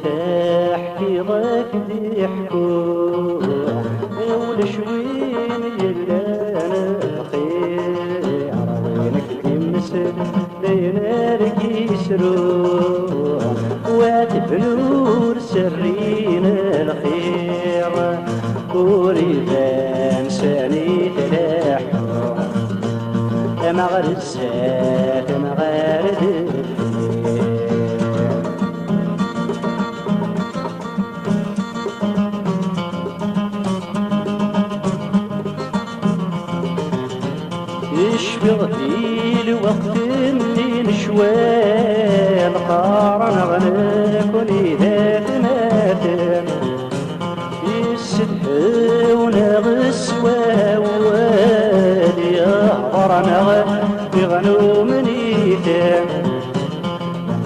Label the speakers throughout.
Speaker 1: تحكي ضاك ضحكو ولشوين يلانا الخير وينك يمسل لينارك يسرو واتف نور سرين الخير وريدان ساني تلاحو مغرسات مغارد يشبغ في الوقت اللي نشوى القارن غناكن إذا تماتن يسدح ونغسوى ووالي أهضرنا بغنو منيتن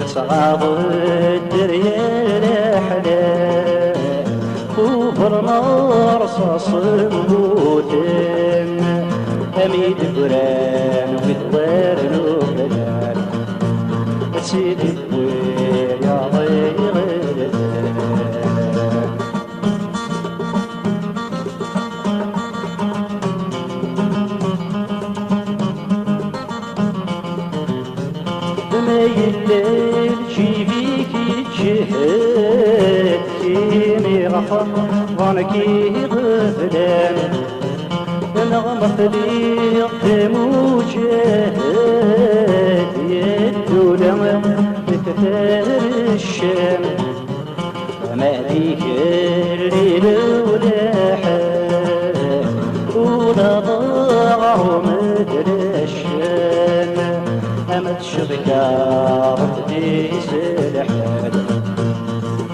Speaker 1: صغاض الدريا الأحلام وبرنا رصاص موتن أميد بران وثوار نوبلان سيدي الطوير يا ضيغ ما يلل شي فيك يتشهد كيني غفر ظنكي غفلان نغمة لي موجهد يدولة بتثار الشام وما ذيك الليل ولا حال ولا ضاع مدري الشام أما الشبكة رتديس الحال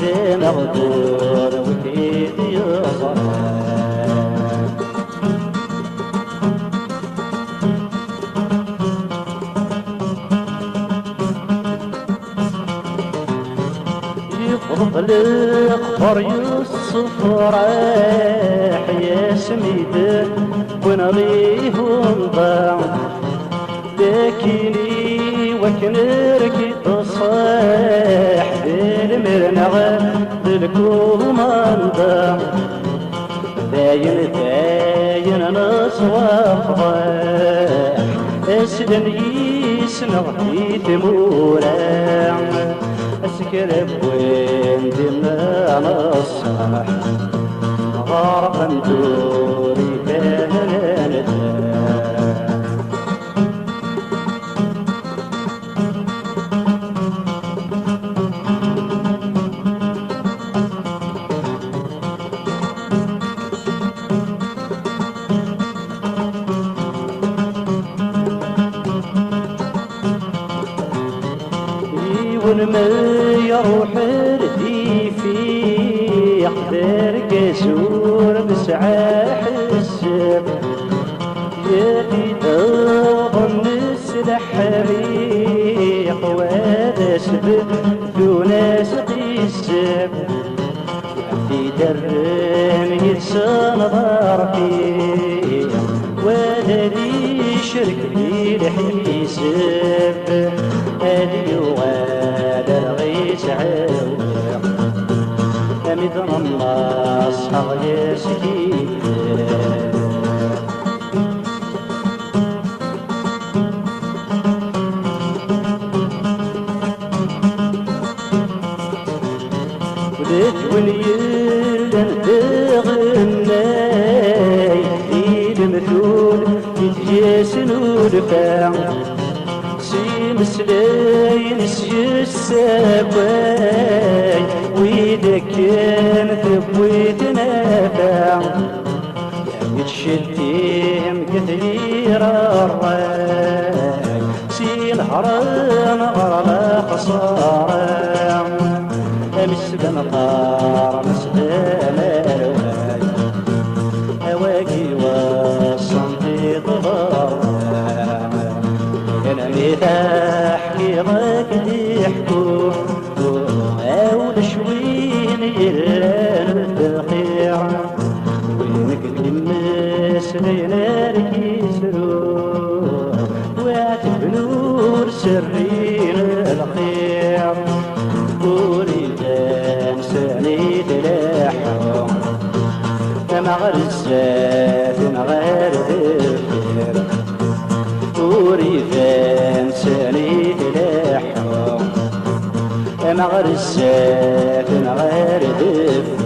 Speaker 1: ذي مغدور وكيد يصرف الأخبار يوسف راح يا سميد ونريهم ضاع لكني وكنركي تصاح بالمرنغ بالكومان ضاع داين داين نصوى فضاح اسدن يسنغ في ثمورا اسكرب وين دماء الصح غارقا دوري كان ونما يروح ردي في يقدر كسور بسعاح السب يدي ظن السلاح حريق وهذا سبب دون سقي السب في درن يتسان ضار فيه ولا لي شرك في الحساب هذه وغادر غيس عاوق أمدن الله أصحاب يسكيك ولد ونيلن تغناي في المثول يتجاسن ودفاع مسلاين سي السباي ويدك كان ثبويت نافع يتشتيم كثير الراي سي الهرم غرلا خسارة مسبن طار مسبن الواي أواقي وصنطي ضرر أنا متحكي ضاك ضحكو أول شوين يلان الخير وينك تلمس لينارك يسرو واتف نور سرين الخير وريدان مغرزات غير ذكر وريفان ساني تلاحو مغرزات غير ذكر